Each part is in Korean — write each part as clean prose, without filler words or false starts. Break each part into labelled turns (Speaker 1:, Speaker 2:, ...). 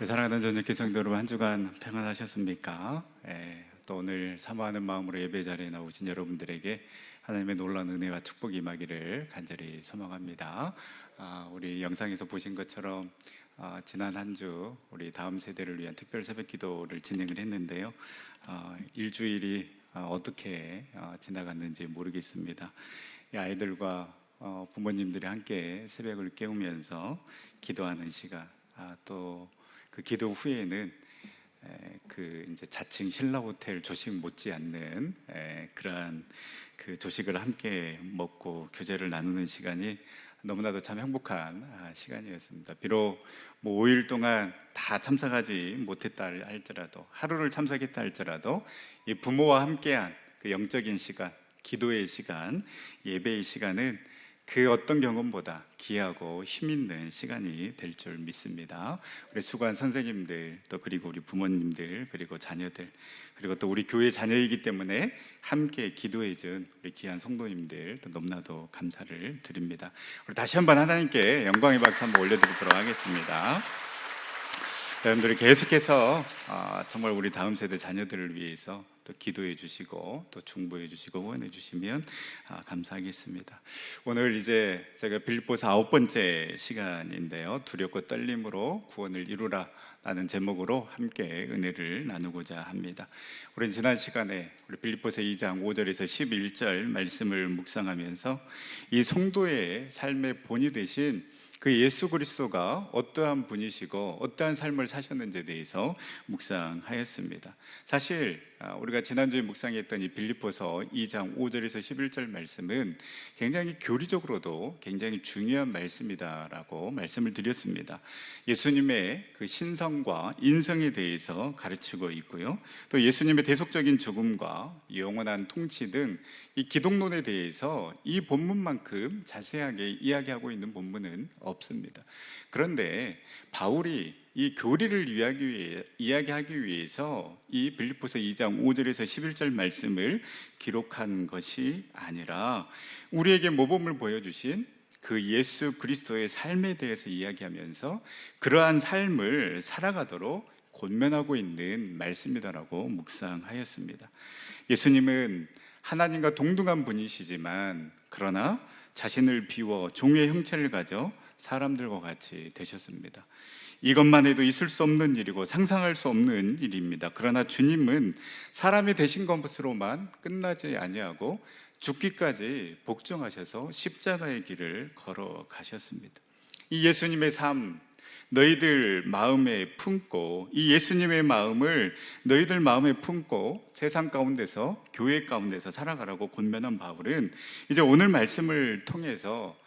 Speaker 1: 우리 사랑하는 전역기 성도 여러분, 한 주간 평안하셨습니까? 또 오늘 사모하는 마음으로 예배 자리에 나오신 여러분들에게 하나님의 놀라운 은혜와 축복이 임하기를 간절히 소망합니다. 우리 영상에서 보신 것처럼 지난 한 주 우리 다음 세대를 위한 특별 새벽 기도를 진행을 했는데요. 일주일이 어떻게 지나갔는지 모르겠습니다. 이 아이들과 부모님들이 함께 새벽을 깨우면서 기도하는 시간, 또 그 기도 후에는 그 이제 자칭 신라 호텔 조식 못지않는 그러한 그 조식을 함께 먹고 교제를 나누는 시간이 너무나도 참 행복한 시간이었습니다. 비록 뭐 5일 동안 다 참석하지 못했다 할지라도, 하루를 참석했다 할지라도 이 부모와 함께한 그 영적인 시간, 기도의 시간, 예배의 시간은 그 어떤 경험보다 귀하고 힘있는 시간이 될 줄 믿습니다. 우리 수고한 선생님들, 또 그리고 우리 부모님들, 그리고 자녀들, 그리고 또 우리 교회 자녀이기 때문에 함께 기도해준 우리 귀한 성도님들, 또 너무나도 감사를 드립니다. 우리 다시 한번 하나님께 영광의 박수 한번 올려드리도록 하겠습니다. 여러분들이 계속해서 정말 우리 다음 세대 자녀들을 위해서 또 기도해 주시고 또 중보해 주시고 후원해 주시면 감사하겠습니다. 오늘 이제 제가 빌립보서 9번째 시간인데요, 두렵고 떨림으로 구원을 이루라 라는 제목으로 함께 은혜를 나누고자 합니다. 우리 지난 시간에 우리 빌립보서 2장 5절에서 11절 말씀을 묵상하면서 이 성도의 삶의 본이 되신 그 예수 그리스도가 어떠한 분이시고 어떠한 삶을 사셨는지에 대해서 묵상하였습니다. 사실 우리가 지난주에 묵상했던 이 빌립보서 2장 5절에서 11절 말씀은 굉장히 교리적으로도 굉장히 중요한 말씀이다라고 말씀을 드렸습니다. 예수님의 그 신성과 인성에 대해서 가르치고 있고요, 또 예수님의 대속적인 죽음과 영원한 통치 등 이 기독론에 대해서 이 본문만큼 자세하게 이야기하고 있는 본문은 없습니다. 그런데 바울이 이 교리를 이야기하기 위해서 이 빌립보서 2장 5절에서 11절 말씀을 기록한 것이 아니라 우리에게 모범을 보여주신 그 예수 그리스도의 삶에 대해서 이야기하면서 그러한 삶을 살아가도록 권면하고 있는 말씀이다라고 묵상하였습니다. 예수님은 하나님과 동등한 분이시지만 그러나 자신을 비워 종의 형체를 가져 사람들과 같이 되셨습니다. 이것만 해도 있을 수 없는 일이고 상상할 수 없는 일입니다. 그러나 주님은 사람이 되신 것으로만 끝나지 아니하고 죽기까지 복종하셔서 십자가의 길을 걸어가셨습니다. 이 예수님의 삶, 너희들 마음에 품고, 이 예수님의 마음을 너희들 마음에 품고 세상 가운데서, 교회 가운데서 살아가라고 권면한 바울은 이제 오늘 말씀을 통해서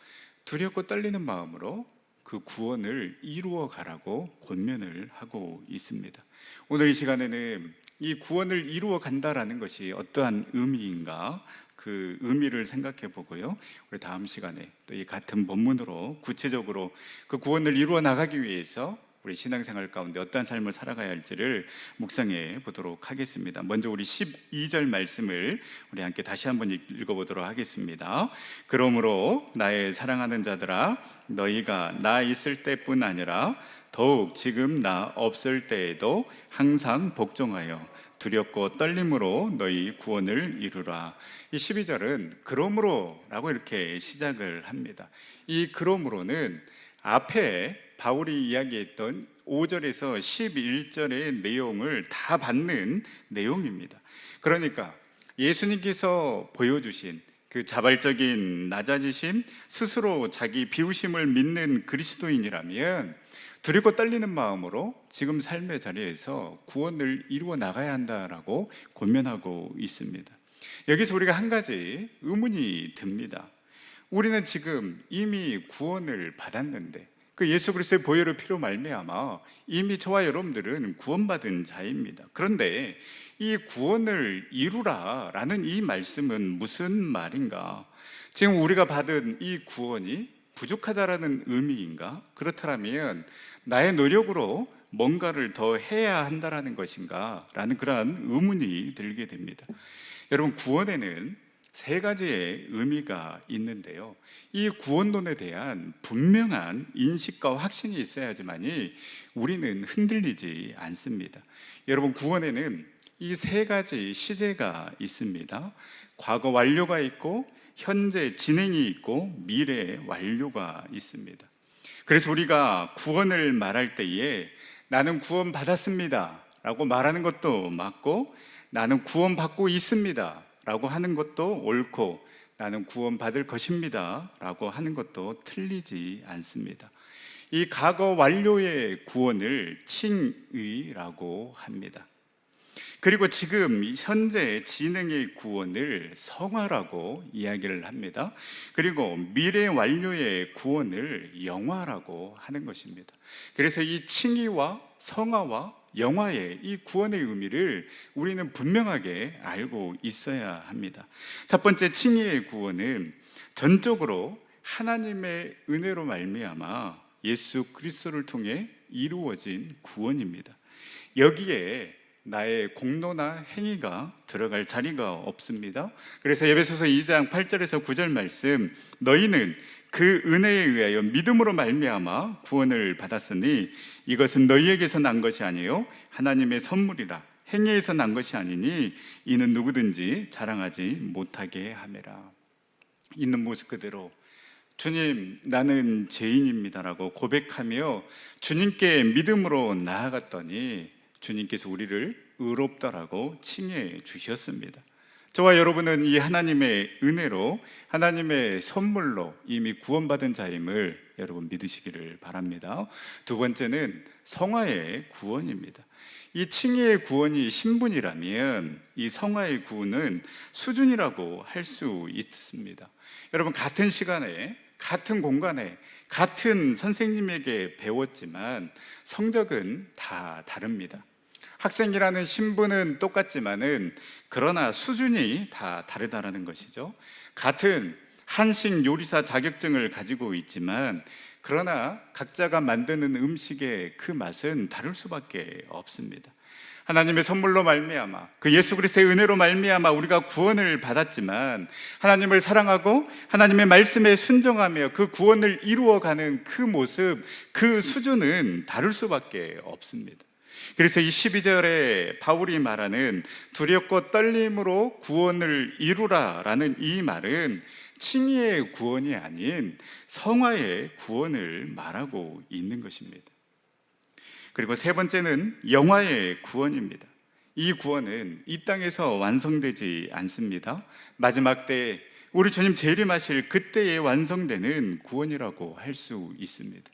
Speaker 1: 두렵고 떨리는 마음으로 그 구원을 이루어 가라고 권면을 하고 있습니다. 오늘 이 시간에는 이 구원을 이루어 간다라는 것이 어떠한 의미인가, 그 의미를 생각해 보고요, 우리 다음 시간에 또 이 같은 본문으로 구체적으로 그 구원을 이루어 나가기 위해서 우리 신앙생활 가운데 어떠한 삶을 살아가야 할지를 묵상해 보도록 하겠습니다. 먼저 우리 12절 말씀을 우리 함께 다시 한번 읽어보도록 하겠습니다. 그러므로 나의 사랑하는 자들아, 너희가 나 있을 때뿐 아니라 더욱 지금 나 없을 때에도 항상 복종하여 두렵고 떨림으로 너희 구원을 이루라. 이 12절은 그러므로 라고 이렇게 시작을 합니다. 이 그러므로는 앞에 바울이 이야기했던 5절에서 11절의 내용을 다 받는 내용입니다. 그러니까 예수님께서 보여주신 그 자발적인 낮아지심, 스스로 자기 비우심을 믿는 그리스도인이라면 두렵고 떨리는 마음으로 지금 삶의 자리에서 구원을 이루어 나가야 한다라고 권면하고 있습니다. 여기서 우리가 한 가지 의문이 듭니다. 우리는 지금 이미 구원을 받았는데, 그 예수 그리스도의 보혈의 피로 말미암아 이미 저와 여러분들은 구원받은 자입니다. 그런데 이 구원을 이루라 라는 이 말씀은 무슨 말인가? 지금 우리가 받은 이 구원이 부족하다라는 의미인가? 그렇다면 나의 노력으로 뭔가를 더 해야 한다라는 것인가? 라는 그러한 의문이 들게 됩니다. 여러분, 구원에는 세 가지의 의미가 있는데요. 이 구원론에 대한 분명한 인식과 확신이 있어야지만이 우리는 흔들리지 않습니다. 여러분, 구원에는 이 세 가지 시제가 있습니다. 과거 완료가 있고, 현재 진행이 있고, 미래 완료가 있습니다. 그래서 우리가 구원을 말할 때에 나는 구원 받았습니다 라고 말하는 것도 맞고, 나는 구원 받고 있습니다 라고 하는 것도 옳고, 나는 구원 받을 것입니다 라고 하는 것도 틀리지 않습니다. 이 과거 완료의 구원을 칭의라고 합니다. 그리고 지금 현재 진행의 구원을 성화라고 이야기를 합니다. 그리고 미래 완료의 구원을 영화라고 하는 것입니다. 그래서 이 칭의와 성화와 영화의 이 구원의 의미를 우리는 분명하게 알고 있어야 합니다. 첫 번째, 칭의의 구원은 전적으로 하나님의 은혜로 말미암아 예수 그리스도를 통해 이루어진 구원입니다. 여기에 나의 공로나 행위가 들어갈 자리가 없습니다. 그래서 에베소서 2장 8절에서 9절 말씀, 너희는 그 은혜에 의하여 믿음으로 말미암아 구원을 받았으니 이것은 너희에게서 난 것이 아니요 하나님의 선물이라. 행위에서 난 것이 아니니 이는 누구든지 자랑하지 못하게 하매라. 있는 모습 그대로 주님, 나는 죄인입니다라고 고백하며 주님께 믿음으로 나아갔더니 주님께서 우리를 의롭다라고 칭해 주셨습니다. 저와 여러분은 이 하나님의 은혜로, 하나님의 선물로 이미 구원받은 자임을 여러분 믿으시기를 바랍니다. 두 번째는 성화의 구원입니다. 이 칭의의 구원이 신분이라면 이 성화의 구원은 수준이라고 할 수 있습니다. 여러분, 같은 시간에 같은 공간에 같은 선생님에게 배웠지만 성적은 다 다릅니다. 학생이라는 신분은 똑같지만은 그러나 수준이 다 다르다라는 것이죠. 같은 한식 요리사 자격증을 가지고 있지만 그러나 각자가 만드는 음식의 그 맛은 다를 수밖에 없습니다. 하나님의 선물로 말미암아, 그 예수 그리스도의 은혜로 말미암아 우리가 구원을 받았지만 하나님을 사랑하고 하나님의 말씀에 순종하며 그 구원을 이루어가는 그 모습, 그 수준은 다를 수밖에 없습니다. 그래서 이 12절에 바울이 말하는 두렵고 떨림으로 구원을 이루라 라는 이 말은 칭의의 구원이 아닌 성화의 구원을 말하고 있는 것입니다. 그리고 세 번째는 영화의 구원입니다. 이 구원은 이 땅에서 완성되지 않습니다. 마지막 때 우리 주님 재림하실 그때에 완성되는 구원이라고 할 수 있습니다.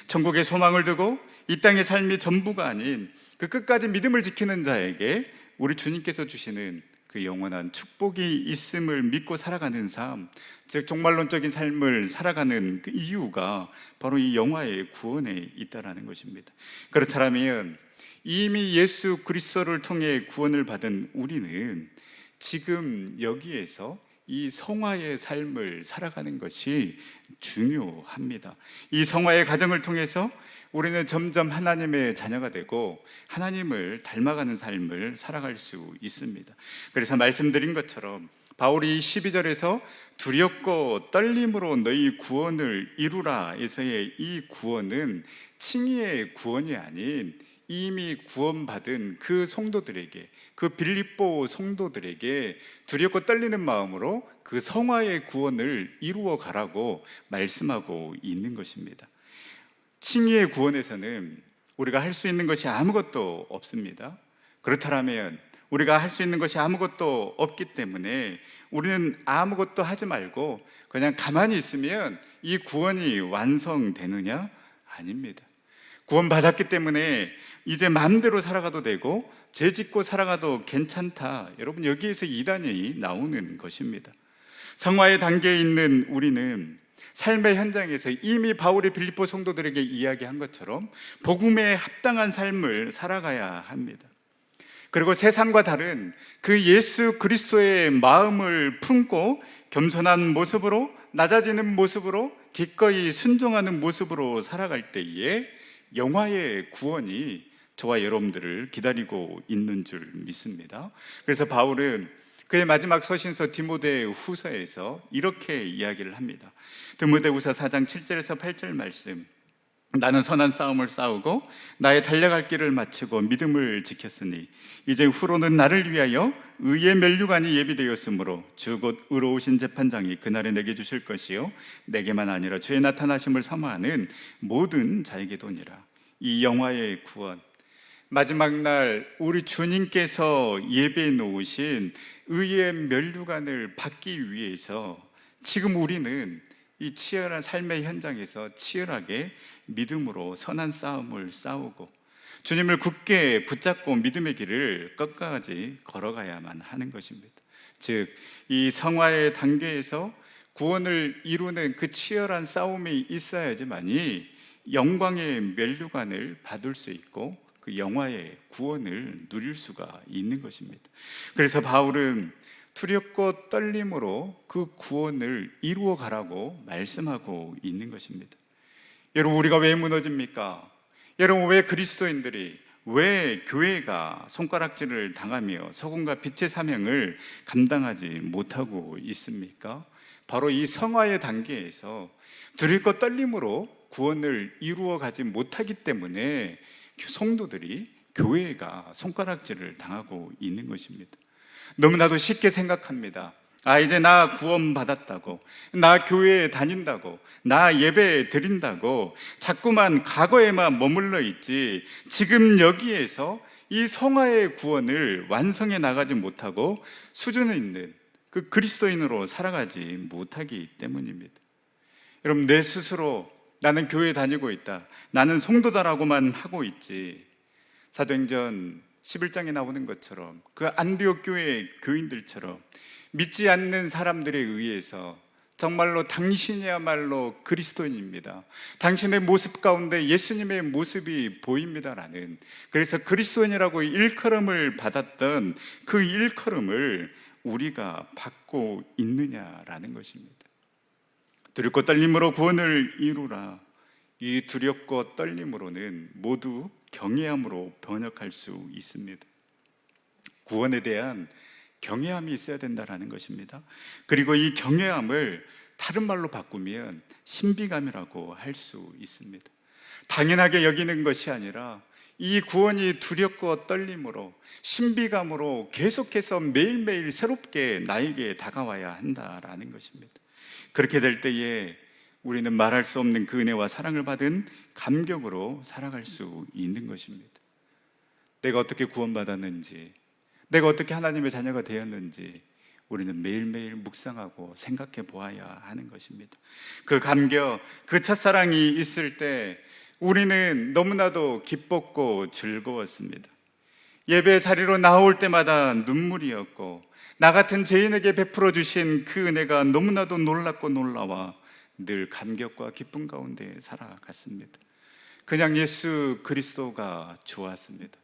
Speaker 1: 천국의 소망을 두고 이 땅의 삶이 전부가 아닌 그 끝까지 믿음을 지키는 자에게 우리 주님께서 주시는 그 영원한 축복이 있음을 믿고 살아가는 삶, 즉 종말론적인 삶을 살아가는 그 이유가 바로 이 영화의 구원에 있다라는 것입니다. 그렇다면 이미 예수 그리스도를 통해 구원을 받은 우리는 지금 여기에서 이 성화의 삶을 살아가는 것이 중요합니다. 이 성화의 과정을 통해서 우리는 점점 하나님의 자녀가 되고 하나님을 닮아가는 삶을 살아갈 수 있습니다. 그래서 말씀드린 것처럼 바울이 12절에서 두렵고 떨림으로 너희 구원을 이루라 에서의 이 구원은 칭의의 구원이 아닌 이미 구원받은 그 성도들에게, 그 빌립보 성도들에게 두렵고 떨리는 마음으로 그 성화의 구원을 이루어 가라고 말씀하고 있는 것입니다. 칭의의 구원에서는 우리가 할 수 있는 것이 아무것도 없습니다. 그렇다면 우리가 할 수 있는 것이 아무것도 없기 때문에 우리는 아무것도 하지 말고 그냥 가만히 있으면 이 구원이 완성되느냐? 아닙니다. 구원받았기 때문에 이제 마음대로 살아가도 되고 죄 짓고 살아가도 괜찮다. 여러분, 여기에서 이단이 나오는 것입니다. 성화의 단계에 있는 우리는 삶의 현장에서 이미 바울이 빌립보 성도들에게 이야기한 것처럼 복음에 합당한 삶을 살아가야 합니다. 그리고 세상과 다른 그 예수 그리스도의 마음을 품고 겸손한 모습으로, 낮아지는 모습으로, 기꺼이 순종하는 모습으로 살아갈 때에 영화의 구원이 저와 여러분들을 기다리고 있는 줄 믿습니다. 그래서 바울은 그의 마지막 서신서 디모데 후서에서 이렇게 이야기를 합니다. 디모데 후서 4장 7절에서 8절 말씀. 나는 선한 싸움을 싸우고 나의 달려갈 길을 마치고 믿음을 지켰으니 이제 후로는 나를 위하여 의의 면류관이 예비되었으므로 주 곧 의로우신 재판장이 그날에 내게 주실 것이요 내게만 아니라 주의 나타나심을 사모하는 모든 자에게도니라. 이 영화의 구원, 마지막 날 우리 주님께서 예배해 놓으신 의의 면류관을 받기 위해서 지금 우리는 이 치열한 삶의 현장에서 치열하게 믿음으로 선한 싸움을 싸우고 주님을 굳게 붙잡고 믿음의 길을 끝까지 걸어가야만 하는 것입니다. 즉, 이 성화의 단계에서 구원을 이루는 그 치열한 싸움이 있어야지만이 영광의 면류관을 받을 수 있고 그 영화의 구원을 누릴 수가 있는 것입니다. 그래서 바울은 두렵고 떨림으로 그 구원을 이루어 가라고 말씀하고 있는 것입니다. 여러분, 우리가 왜 무너집니까? 여러분, 왜 그리스도인들이, 왜 교회가 손가락질을 당하며 소금과 빛의 사명을 감당하지 못하고 있습니까? 바로 이 성화의 단계에서 두렵고 떨림으로 구원을 이루어 가지 못하기 때문에 성도들이, 교회가 손가락질을 당하고 있는 것입니다. 너무나도 쉽게 생각합니다. 이제 나 구원 받았다고, 나 교회에 다닌다고, 나 예배 드린다고 자꾸만 과거에만 머물러 있지 지금 여기에서 이 성화의 구원을 완성해 나가지 못하고 수준에 있는 그 그리스도인으로 살아가지 못하기 때문입니다. 여러분, 내 스스로 나는 교회 다니고 있다, 나는 성도다라고만 하고 있지, 사도행전 11장에 나오는 것처럼 그 안디옥 교회의 교인들처럼 믿지 않는 사람들에 의해서 정말로 당신이야말로 그리스도인입니다, 당신의 모습 가운데 예수님의 모습이 보입니다라는, 그래서 그리스도인이라고 일컬음을 받았던 그 일컬음을 우리가 받고 있느냐라는 것입니다. 두렵고 떨림으로 구원을 이루라. 이 두렵고 떨림으로는 모두 경외함으로 번역할 수 있습니다. 구원에 대한 경외함이 있어야 된다는 것입니다. 그리고 이 경외함을 다른 말로 바꾸면 신비감이라고 할 수 있습니다. 당연하게 여기는 것이 아니라 이 구원이 두렵고 떨림으로, 신비감으로 계속해서 매일매일 새롭게 나에게 다가와야 한다라는 것입니다. 그렇게 될 때에 우리는 말할 수 없는 그 은혜와 사랑을 받은 감격으로 살아갈 수 있는 것입니다. 내가 어떻게 구원받았는지, 내가 어떻게 하나님의 자녀가 되었는지 우리는 매일매일 묵상하고 생각해 보아야 하는 것입니다. 그 감격, 그 첫사랑이 있을 때 우리는 너무나도 기뻤고 즐거웠습니다. 예배 자리로 나올 때마다 눈물이었고, 나 같은 죄인에게 베풀어 주신 그 은혜가 너무나도 놀랍고 놀라워 늘 감격과 기쁨 가운데 살아갔습니다. 그냥 예수 그리스도가 좋았습니다.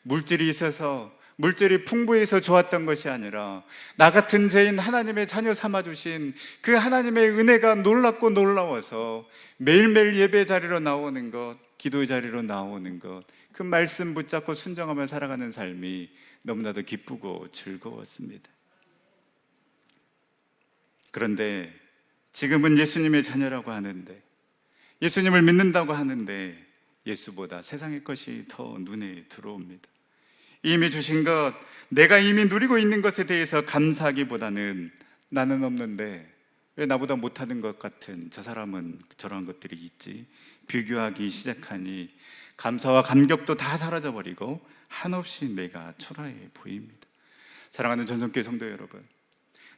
Speaker 1: 물질이 있어서, 물질이 풍부해서 좋았던 것이 아니라 나 같은 죄인 하나님의 자녀 삼아주신 그 하나님의 은혜가 놀랍고 놀라워서 매일매일 예배 자리로 나오는 것, 기도 자리로 나오는 것, 그 말씀 붙잡고 순종하며 살아가는 삶이 너무나도 기쁘고 즐거웠습니다. 그런데 지금은 예수님의 자녀라고 하는데, 예수님을 믿는다고 하는데 예수보다 세상의 것이 더 눈에 들어옵니다. 이미 주신 것, 내가 이미 누리고 있는 것에 대해서 감사하기보다는 나는 없는데 왜 나보다 못하는 것 같은 저 사람은 저런 것들이 있지, 비교하기 시작하니 감사와 감격도 다 사라져버리고 한없이 내가 초라해 보입니다. 사랑하는 전성교회 성도 여러분,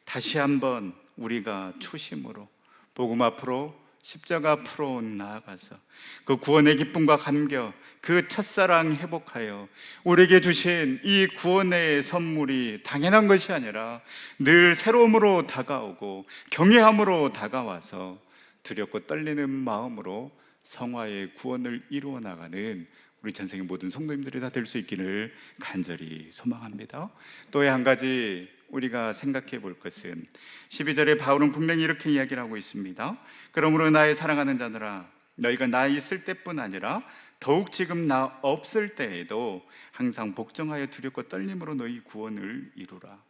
Speaker 1: 다시 한번 우리가 초심으로 복음 앞으로, 십자가 앞으로 나아가서 그 구원의 기쁨과 감격, 그 첫사랑 회복하여 우리에게 주신 이 구원의 선물이 당연한 것이 아니라 늘 새로움으로 다가오고 경외함으로 다가와서 두렵고 떨리는 마음으로 성화의 구원을 이루어 나가는 우리 전생의 모든 성도님들이 다 될 수 있기를 간절히 소망합니다. 또 한 가지 우리가 생각해 볼 것은 12절에 바울은 분명히 이렇게 이야기를 하고 있습니다. 그러므로 나의 사랑하는 자들아, 너희가 나 있을 때뿐 아니라 더욱 지금 나 없을 때에도 항상 복종하여 두렵고 떨림으로 너희 구원을 이루라.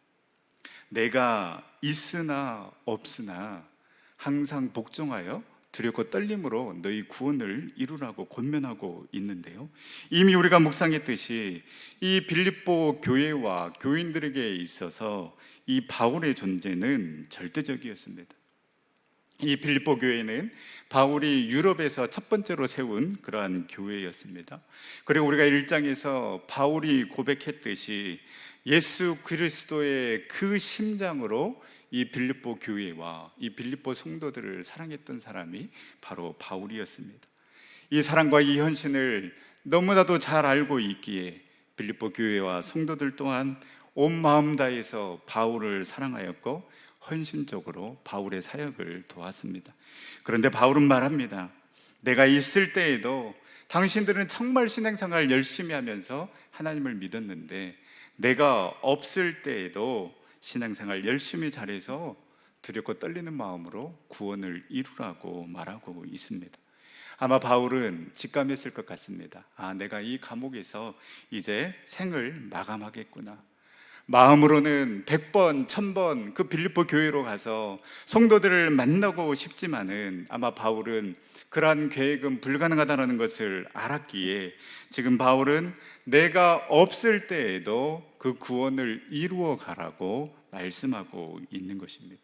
Speaker 1: 내가 있으나 없으나 항상 복종하여 두렵고 떨림으로 너희 구원을 이루라고 권면하고 있는데요, 이미 우리가 묵상했듯이 이 빌립보 교회와 교인들에게 있어서 이 바울의 존재는 절대적이었습니다. 이 빌립보 교회는 바울이 유럽에서 첫 번째로 세운 그러한 교회였습니다. 그리고 우리가 1장에서 바울이 고백했듯이 예수 그리스도의 그 심장으로 이 빌립보 교회와 이 빌립보 성도들을 사랑했던 사람이 바로 바울이었습니다. 이 사랑과 이 헌신을 너무나도 잘 알고 있기에 빌립보 교회와 성도들 또한 온 마음 다해서 바울을 사랑하였고 헌신적으로 바울의 사역을 도왔습니다. 그런데 바울은 말합니다. 내가 있을 때에도 당신들은 정말 신앙생활 열심히 하면서 하나님을 믿었는데 내가 없을 때에도 신앙생활 열심히 잘해서 두렵고 떨리는 마음으로 구원을 이루라고 말하고 있습니다. 아마 바울은 직감했을 것 같습니다. 내가 이 감옥에서 이제 생을 마감하겠구나. 마음으로는 100번, 1000번 그 빌립보 교회로 가서 성도들을 만나고 싶지만은 아마 바울은 그러한 계획은 불가능하다는 것을 알았기에 지금 바울은 내가 없을 때에도 그 구원을 이루어 가라고 말씀하고 있는 것입니다.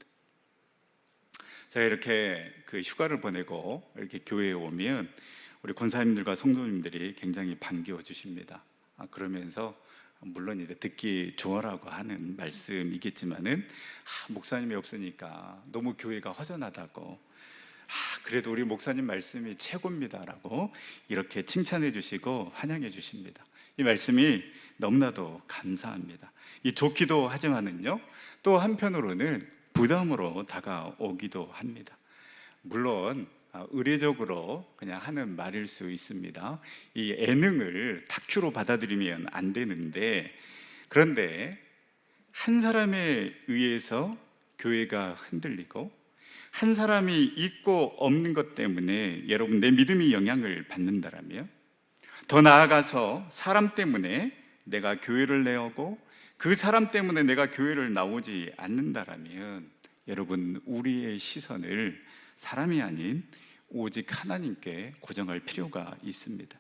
Speaker 1: 제가 이렇게 그 휴가를 보내고 이렇게 교회에 오면 우리 권사님들과 성도님들이 굉장히 반겨워 주십니다. 그러면서 물론 이제 듣기 좋아라고 하는 말씀이겠지만은 목사님이 없으니까 너무 교회가 허전하다고, 그래도 우리 목사님 말씀이 최고입니다라고 이렇게 칭찬해 주시고 환영해 주십니다. 이 말씀이 너무나도 감사합니다. 이 좋기도 하지만은요, 또 한편으로는 부담으로 다가오기도 합니다. 물론 의례적으로 그냥 하는 말일 수 있습니다. 이 예능을 다큐로 받아들이면 안 되는데, 그런데 한 사람에 의해서 교회가 흔들리고 한 사람이 있고 없는 것 때문에 여러분 내 믿음이 영향을 받는다라면, 더 나아가서 사람 때문에 내가 교회를 나오고 그 사람 때문에 내가 교회를 나오지 않는다라면 여러분 우리의 시선을 사람이 아닌 오직 하나님께 고정할 필요가 있습니다.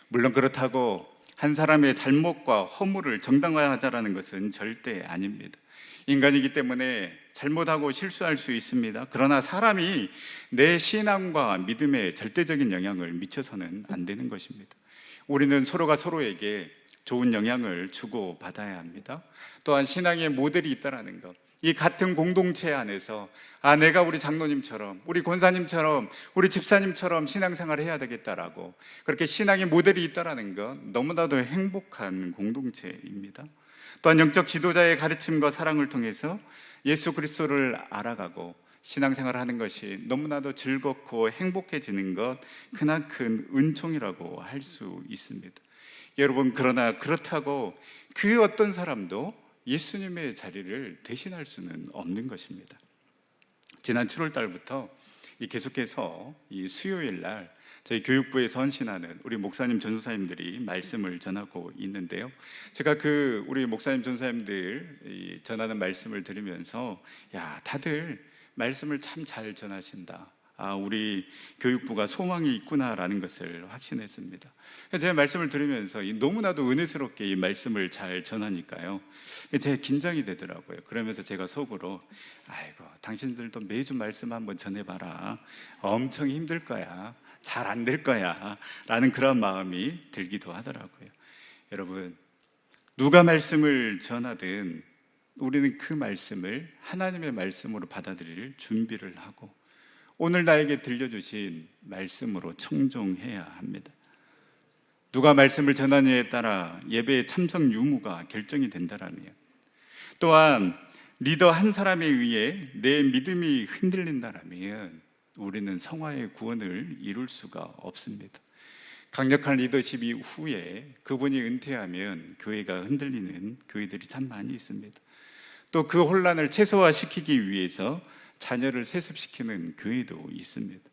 Speaker 1: 물론 그렇다고 한 사람의 잘못과 허물을 정당화하자라는 것은 절대 아닙니다. 인간이기 때문에 잘못하고 실수할 수 있습니다. 그러나 사람이 내 신앙과 믿음에 절대적인 영향을 미쳐서는 안 되는 것입니다. 우리는 서로가 서로에게 좋은 영향을 주고 받아야 합니다. 또한 신앙의 모델이 있다는 것, 이 같은 공동체 안에서 내가 우리 장로님처럼, 우리 권사님처럼, 우리 집사님처럼 신앙생활을 해야 되겠다라고 그렇게 신앙의 모델이 있다는 것, 너무나도 행복한 공동체입니다. 또한 영적 지도자의 가르침과 사랑을 통해서 예수 그리스도를 알아가고 신앙생활을 하는 것이 너무나도 즐겁고 행복해지는 것, 크나큰 은총이라고 할 수 있습니다. 여러분, 그러나 그렇다고 그 어떤 사람도 예수님의 자리를 대신할 수는 없는 것입니다. 지난 7월 달부터 계속해서 이 수요일 날 저희 교육부에서 헌신하는 우리 목사님 전도사님들이 말씀을 전하고 있는데요, 제가 우리 목사님 전도사님들 전하는 말씀을 들으면서 다들 말씀을 참 잘 전하신다, 우리 교육부가 소망이 있구나라는 것을 확신했습니다. 제가 말씀을 들으면서 너무나도 은혜스럽게 이 말씀을 잘 전하니까요, 제가 긴장이 되더라고요. 그러면서 제가 속으로 당신들도 매주 말씀 한번 전해봐라, 엄청 힘들 거야, 잘 안 될 거야 라는 그런 마음이 들기도 하더라고요. 여러분, 누가 말씀을 전하든 우리는 그 말씀을 하나님의 말씀으로 받아들일 준비를 하고 오늘 나에게 들려주신 말씀으로 청종해야 합니다. 누가 말씀을 전하느냐에 따라 예배의 참석 유무가 결정이 된다라면, 또한 리더 한 사람에 의해 내 믿음이 흔들린다라면 우리는 성화의 구원을 이룰 수가 없습니다. 강력한 리더십 이후에 그분이 은퇴하면 교회가 흔들리는 교회들이 참 많이 있습니다. 또 그 혼란을 최소화시키기 위해서 자녀를 세습시키는 교회도 있습니다.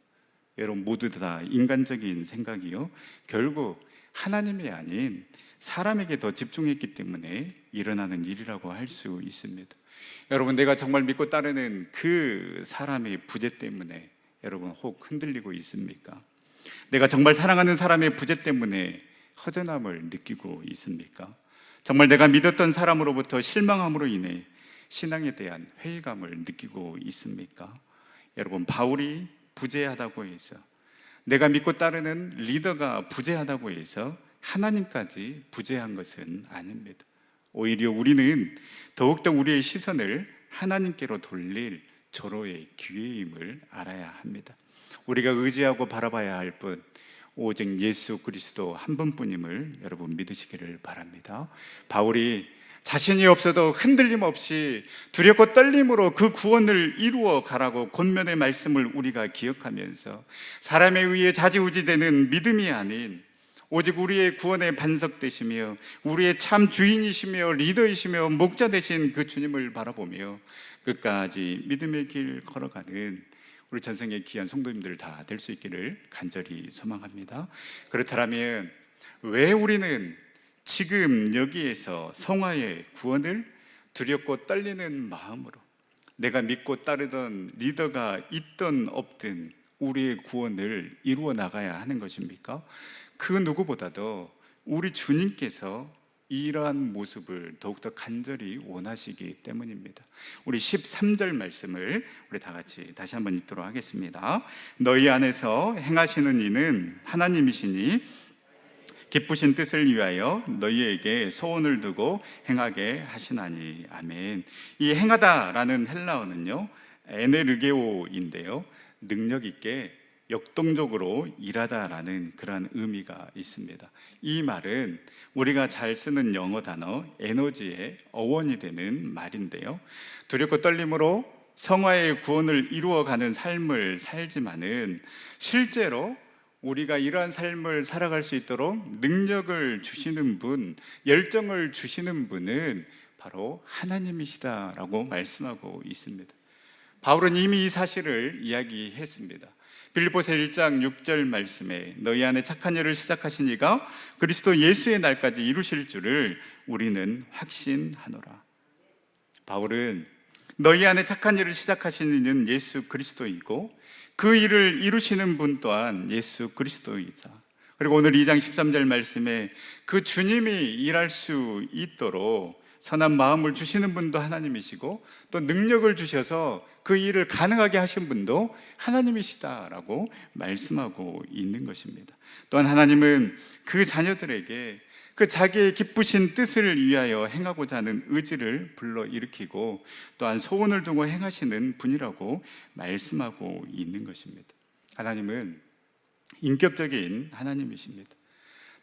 Speaker 1: 여러분, 모두 다 인간적인 생각이요, 결국 하나님이 아닌 사람에게 더 집중했기 때문에 일어나는 일이라고 할 수 있습니다. 여러분, 내가 정말 믿고 따르는 그 사람의 부재 때문에 여러분 혹 흔들리고 있습니까? 내가 정말 사랑하는 사람의 부재 때문에 허전함을 느끼고 있습니까? 정말 내가 믿었던 사람으로부터 실망함으로 인해 신앙에 대한 회의감을 느끼고 있습니까? 여러분, 바울이 부재하다고 해서, 내가 믿고 따르는 리더가 부재하다고 해서 하나님까지 부재한 것은 아닙니다. 오히려 우리는 더욱더 우리의 시선을 하나님께로 돌릴 절호의 기회임을 알아야 합니다. 우리가 의지하고 바라봐야 할 분, 오직 예수 그리스도 한 분뿐임을 여러분 믿으시기를 바랍니다. 바울이 자신이 없어도 흔들림 없이 두렵고 떨림으로 그 구원을 이루어 가라고 권면의 말씀을 우리가 기억하면서, 사람에 의해 좌지우지되는 믿음이 아닌 오직 우리의 구원의 반석 되시며 우리의 참 주인이시며 리더이시며 목자 되신 그 주님을 바라보며 끝까지 믿음의 길 걸어가는 우리 전생의 귀한 성도님들 다 될 수 있기를 간절히 소망합니다. 그렇다면 왜 우리는 지금 여기에서 성화의 구원을 두렵고 떨리는 마음으로, 내가 믿고 따르던 리더가 있든 없든 우리의 구원을 이루어 나가야 하는 것입니까? 그 누구보다도 우리 주님께서 이러한 모습을 더욱더 간절히 원하시기 때문입니다. 우리 13절 말씀을 우리 다 같이 다시 한번 읽도록 하겠습니다. 너희 안에서 행하시는 이는 하나님이시니 기쁘신 뜻을 위하여 너희에게 소원을 두고 행하게 하시나니. 아멘. 이 행하다라는 헬라어는요, 에네르게오인데요, 능력 있게 역동적으로 일하다라는 그런 의미가 있습니다. 이 말은 우리가 잘 쓰는 영어 단어 에너지의 어원이 되는 말인데요, 두렵고 떨림으로 성화의 구원을 이루어가는 삶을 살지만은 실제로 우리가 이러한 삶을 살아갈 수 있도록 능력을 주시는 분, 열정을 주시는 분은 바로 하나님이시다라고 말씀하고 있습니다. 바울은 이미 이 사실을 이야기했습니다. 빌립보서 1장 6절 말씀에 너희 안에 착한 일을 시작하신 이가 그리스도 예수의 날까지 이루실 줄을 우리는 확신하노라. 바울은 너희 안에 착한 일을 시작하신 이는 예수 그리스도이고 그 일을 이루시는 분 또한 예수 그리스도이다. 그리고 오늘 2장 13절 말씀에 그 주님이 일할 수 있도록 선한 마음을 주시는 분도 하나님이시고 또 능력을 주셔서 그 일을 가능하게 하신 분도 하나님이시다라고 말씀하고 있는 것입니다. 또한 하나님은 그 자녀들에게 그 자기의 기쁘신 뜻을 위하여 행하고자 하는 의지를 불러일으키고 또한 소원을 두고 행하시는 분이라고 말씀하고 있는 것입니다. 하나님은 인격적인 하나님이십니다.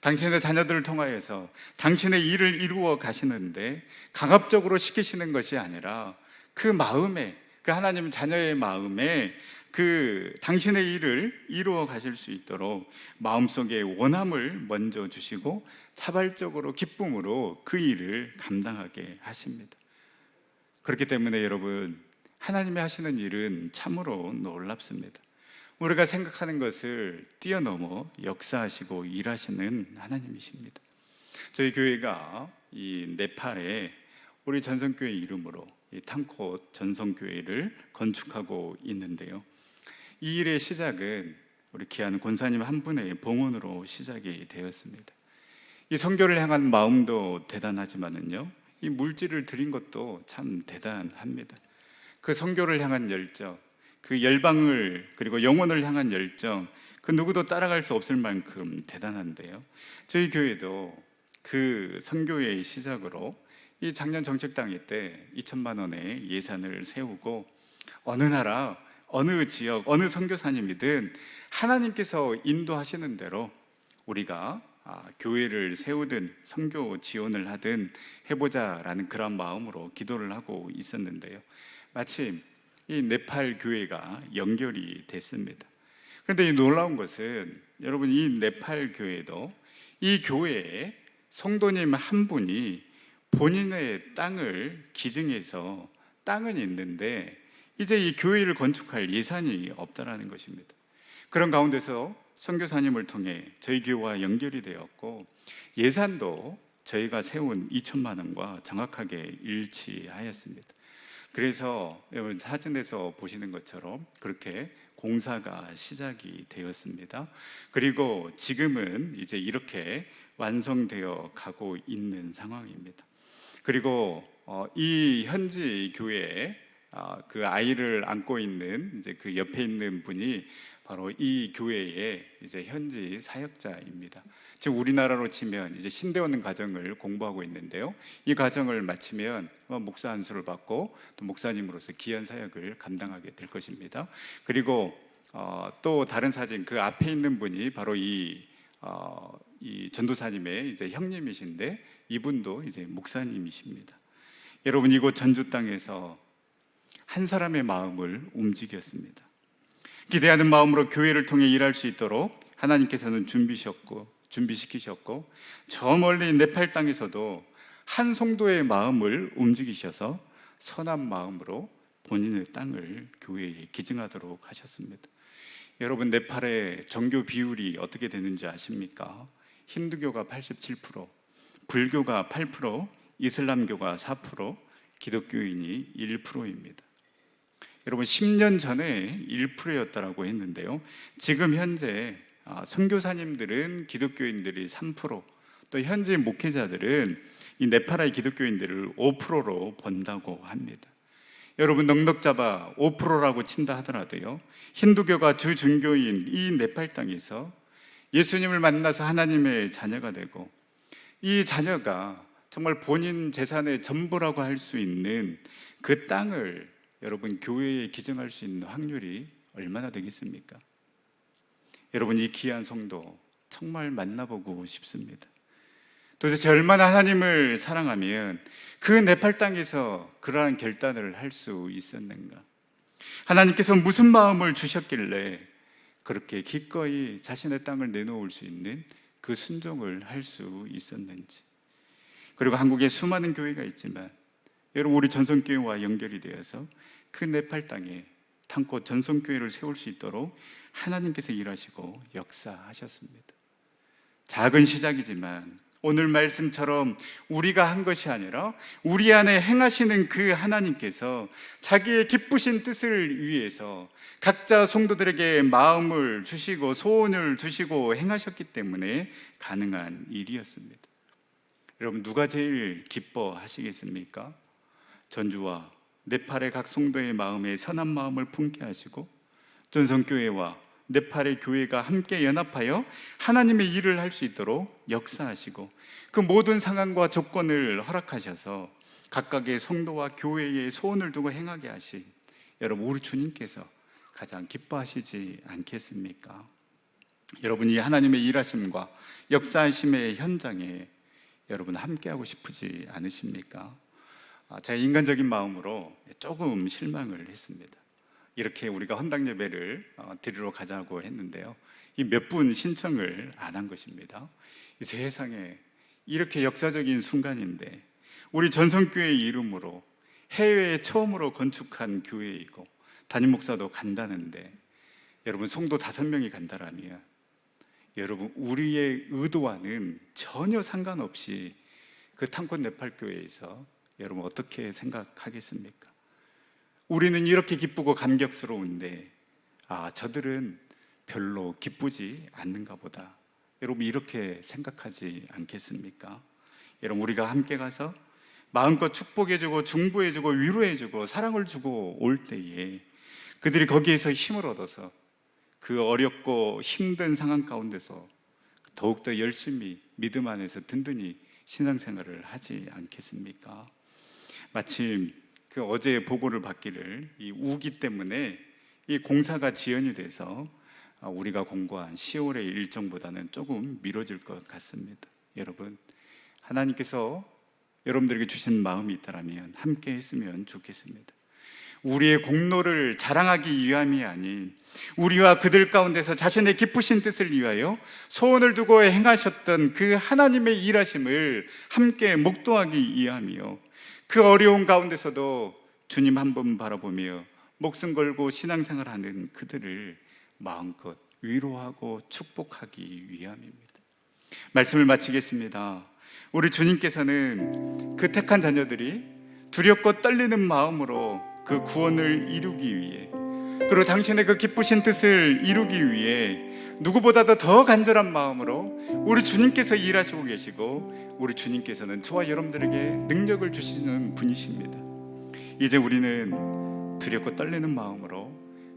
Speaker 1: 당신의 자녀들을 통하여서 당신의 일을 이루어 가시는데 강압적으로 시키시는 것이 아니라 그 마음에, 그 하나님 자녀의 마음에 그 당신의 일을 이루어 가실 수 있도록 마음속에 원함을 먼저 주시고 자발적으로 기쁨으로 그 일을 감당하게 하십니다. 그렇기 때문에 여러분, 하나님이 하시는 일은 참으로 놀랍습니다. 우리가 생각하는 것을 뛰어넘어 역사하시고 일하시는 하나님이십니다. 저희 교회가 이 네팔에 우리 전성교회 이름으로 이 탕콧 전성교회를 건축하고 있는데요, 이 일의 시작은 우리 귀한 권사님 한 분의 봉헌으로 시작이 되었습니다. 이 선교를 향한 마음도 대단하지만은요, 이 물질을 드린 것도 참 대단합니다. 그 선교를 향한 열정, 그 열방을 그리고 영혼을 향한 열정, 그 누구도 따라갈 수 없을 만큼 대단한데요, 저희 교회도 그 선교의 시작으로 이 작년 정책당회 때 2천만 원의 예산을 세우고 어느 나라, 어느 지역, 어느 선교사님이든 하나님께서 인도하시는 대로 우리가 교회를 세우든 선교 지원을 하든 해보자라는 그런 마음으로 기도를 하고 있었는데요, 마침 이 네팔 교회가 연결이 됐습니다. 그런데 이 놀라운 것은 여러분, 이 네팔 교회도 이 교회에 성도님 한 분이 본인의 땅을 기증해서 땅은 있는데 이제 이 교회를 건축할 예산이 없다라는 것입니다. 그런 가운데서 선교사님을 통해 저희 교회와 연결이 되었고 예산도 저희가 세운 2천만 원과 정확하게 일치하였습니다. 그래서 여러분 사진에서 보시는 것처럼 그렇게 공사가 시작이 되었습니다. 그리고 지금은 이제 이렇게 완성되어 가고 있는 상황입니다. 그리고 이 현지 교회에 그 아이를 안고 있는 이제 그 옆에 있는 분이 바로 이 교회의 이제 현지 사역자입니다. 지금 우리나라로 치면 이제 신대원 과정을 공부하고 있는데요. 이 과정을 마치면 목사 안수를 받고 또 목사님으로서 귀한 사역을 감당하게 될 것입니다. 그리고 또 다른 사진, 그 앞에 있는 분이 바로 이 전도사님의 이제 형님이신데 이분도 이제 목사님이십니다. 여러분, 이곳 전주 땅에서 한 사람의 마음을 움직였습니다. 기대하는 마음으로 교회를 통해 일할 수 있도록 하나님께서는 준비시키셨고 저 멀리 네팔 땅에서도 한 성도의 마음을 움직이셔서 선한 마음으로 본인의 땅을 교회에 기증하도록 하셨습니다. 여러분, 네팔의 정교 비율이 어떻게 되는지 아십니까? 힌두교가 87%, 불교가 8%, 이슬람교가 4%, 기독교인이 1%입니다. 여러분, 10년 전에 1%였다고 했는데요. 지금 현재 선교사님들은 기독교인들이 3%, 또 현지 목회자들은 이 네팔의 기독교인들을 5%로 본다고 합니다. 여러분, 넉넉 잡아 5%라고 친다 하더라도요, 힌두교가 주 중교인 이 네팔 땅에서 예수님을 만나서 하나님의 자녀가 되고 이 자녀가 정말 본인 재산의 전부라고 할 수 있는 그 땅을 여러분 교회에 기증할 수 있는 확률이 얼마나 되겠습니까? 여러분, 이 귀한 성도 정말 만나보고 싶습니다. 도대체 얼마나 하나님을 사랑하면 그 네팔 땅에서 그러한 결단을 할 수 있었는가? 하나님께서 무슨 마음을 주셨길래 그렇게 기꺼이 자신의 땅을 내놓을 수 있는 그 순종을 할 수 있었는지. 그리고 한국에 수많은 교회가 있지만 여러분, 우리 전성교회와 연결이 되어서 그 네팔 땅에 탄꽃 전성교회를 세울 수 있도록 하나님께서 일하시고 역사하셨습니다. 작은 시작이지만 오늘 말씀처럼 우리가 한 것이 아니라 우리 안에 행하시는 그 하나님께서 자기의 기쁘신 뜻을 위해서 각자 성도들에게 마음을 주시고 소원을 주시고 행하셨기 때문에 가능한 일이었습니다. 여러분, 누가 제일 기뻐하시겠습니까? 전주와 네팔의 각 성도의 마음에 선한 마음을 품게 하시고 전성교회와 네팔의 교회가 함께 연합하여 하나님의 일을 할 수 있도록 역사하시고 그 모든 상황과 조건을 허락하셔서 각각의 성도와 교회에 소원을 두고 행하게 하신 여러분, 우리 주님께서 가장 기뻐하시지 않겠습니까? 여러분, 이 하나님의 일하심과 역사하심의 현장에 여러분 함께하고 싶으지 않으십니까? 제가 인간적인 마음으로 조금 실망을 했습니다. 이렇게 우리가 헌당 예배를 드리러 가자고 했는데요, 이 몇 분 신청을 안 한 것입니다. 이 세상에 이렇게 역사적인 순간인데 우리 전성교회의 이름으로 해외에 처음으로 건축한 교회이고 담임 목사도 간다는데 여러분, 성도 5명이 간다라면 여러분, 우리의 의도와는 전혀 상관없이 그 탄콘 네팔 교회에서 여러분 어떻게 생각하겠습니까? 우리는 이렇게 기쁘고 감격스러운데 저들은 별로 기쁘지 않는가 보다, 여러분 이렇게 생각하지 않겠습니까? 여러분, 우리가 함께 가서 마음껏 축복해주고 중보해주고 위로해주고 사랑을 주고 올 때에 그들이 거기에서 힘을 얻어서 그 어렵고 힘든 상황 가운데서 더욱더 열심히 믿음 안에서 든든히 신앙생활을 하지 않겠습니까? 마침 그 어제 보고를 받기를 이 우기 때문에 이 공사가 지연이 돼서 우리가 공고한 10월의 일정보다는 조금 미뤄질 것 같습니다. 여러분, 하나님께서 여러분들에게 주신 마음이 있다면 함께 했으면 좋겠습니다. 우리의 공로를 자랑하기 위함이 아닌 우리와 그들 가운데서 자신의 기쁘신 뜻을 위하여 소원을 두고 행하셨던 그 하나님의 일하심을 함께 목도하기 위함이요, 그 어려운 가운데서도 주님 한 번 바라보며 목숨 걸고 신앙생활하는 그들을 마음껏 위로하고 축복하기 위함입니다. 말씀을 마치겠습니다. 우리 주님께서는 그 택한 자녀들이 두렵고 떨리는 마음으로 그 구원을 이루기 위해, 그리고 당신의 그 기쁘신 뜻을 이루기 위해 누구보다도 더 간절한 마음으로 우리 주님께서 일하시고 계시고, 우리 주님께서는 저와 여러분들에게 능력을 주시는 분이십니다. 이제 우리는 두렵고 떨리는 마음으로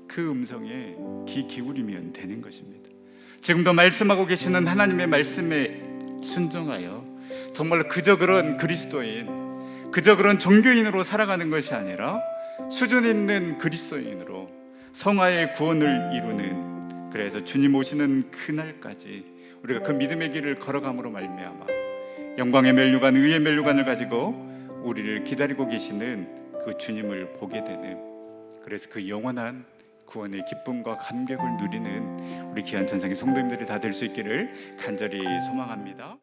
Speaker 1: 그 음성에 귀 기울이면 되는 것입니다. 지금도 말씀하고 계시는 하나님의 말씀에 순종하여 정말 그저 그런 그리스도인, 그저 그런 종교인으로 살아가는 것이 아니라 수준 있는 그리스도인으로 성화의 구원을 이루는, 그래서 주님 오시는 그날까지 우리가 그 믿음의 길을 걸어감으로 말미암아 영광의 면류관, 의의 면류관을 가지고 우리를 기다리고 계시는 그 주님을 보게 되는, 그래서 그 영원한 구원의 기쁨과 감격을 누리는 우리 귀한 천상의 성도님들이 다 될 수 있기를 간절히 소망합니다.